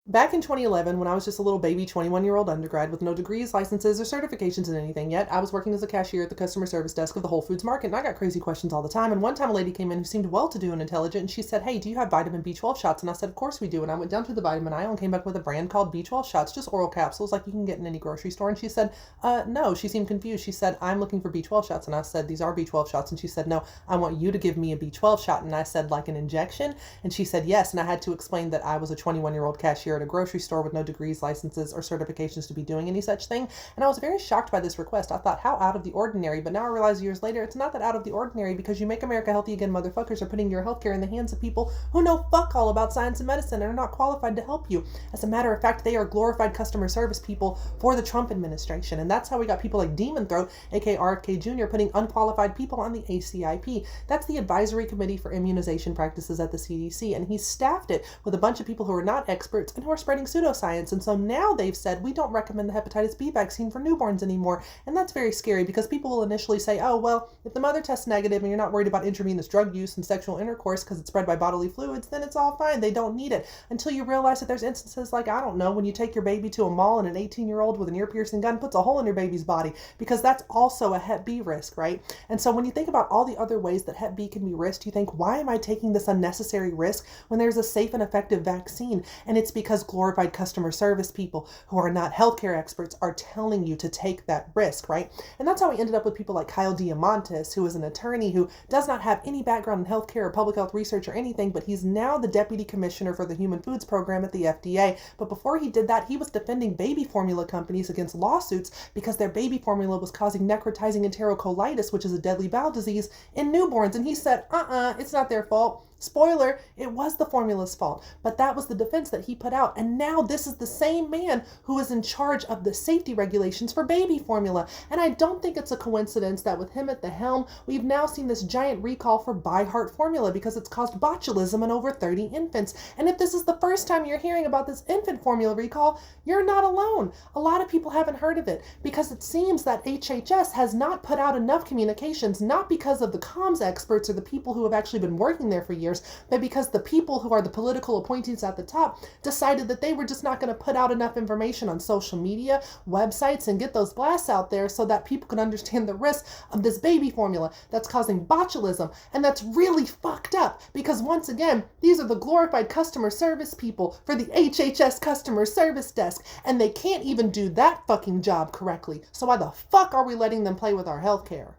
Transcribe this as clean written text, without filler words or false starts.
Back in 2011, when I was just a little baby 21-year-old undergrad with no degrees, licenses, or certifications in anything yet, I was working as a cashier at the customer service desk of the Whole Foods market, and I got crazy questions all the time. And one time a lady came in who seemed well-to-do and intelligent, and she said, "Hey, do you have vitamin B12 shots?" And I said, "Of course we do." And I went down to the vitamin aisle and came back with a brand called B12 shots, just oral capsules like you can get in any grocery store. And she said, no. She seemed confused. She said, "I'm looking for B12 shots." And I said, "These are B12 shots." And she said, "No, I want you to give me a B12 shot." And I said, "Like an injection?" And she said, "Yes." And I had to explain that I was a 21-year-old cashier at a grocery store with no degrees, licenses, or certifications to be doing any such thing. And I was very shocked by this request. I thought, how out of the ordinary. But now I realize years later, it's not that out of the ordinary, because you make America healthy again motherfuckers are putting your healthcare in the hands of people who know fuck all about science and medicine and are not qualified to help you. As a matter of fact, they are glorified customer service people for the Trump administration. And that's how we got people like Demon Throat, aka RFK Jr., putting unqualified people on the ACIP. That's the Advisory Committee for Immunization Practices at the CDC. And he's staffed it with a bunch of people who are not experts and who are spreading pseudoscience. And so now they've said, we don't recommend the hepatitis B vaccine for newborns anymore. And that's very scary, because people will initially say, oh, well, if the mother tests negative and you're not worried about intravenous drug use and sexual intercourse because it's spread by bodily fluids, then it's all fine. They don't need it. Until you realize that there's instances like, I don't know, when you take your baby to a mall and an 18-year-old with an ear-piercing gun puts a hole in your baby's body, because that's also a Hep B risk, right? And so when you think about all the other ways that Hep B can be risked, you think, why am I taking this unnecessary risk when there's a safe and effective vaccine? And it's because glorified customer service people who are not healthcare experts are telling you to take that risk, right? And that's how we ended up with people like Kyle Diamantis, who is an attorney who does not have any background in healthcare or public health research or anything, but he's now the deputy commissioner for the Human Foods Program at the FDA. But before he did that, he was defending baby formula companies against lawsuits because their baby formula was causing necrotizing enterocolitis, which is a deadly bowel disease, in newborns. And he said, it's not their fault. Spoiler, it was the formula's fault, but that was the defense that he put out. And now this is the same man who is in charge of the safety regulations for baby formula. And I don't think it's a coincidence that with him at the helm, we've now seen this giant recall for ByHeart formula because it's caused botulism in over 30 infants. And if this is the first time you're hearing about this infant formula recall, you're not alone. A lot of people haven't heard of it because it seems that HHS has not put out enough communications, not because of the comms experts or the people who have actually been working there for years, but because the people who are the political appointees at the top decided that they were just not going to put out enough information on social media, websites, and get those blasts out there so that people can understand the risk of this baby formula that's causing botulism. And that's really fucked up, because once again, these are the glorified customer service people for the HHS customer service desk, and they can't even do that fucking job correctly. So why the fuck are we letting them play with our healthcare?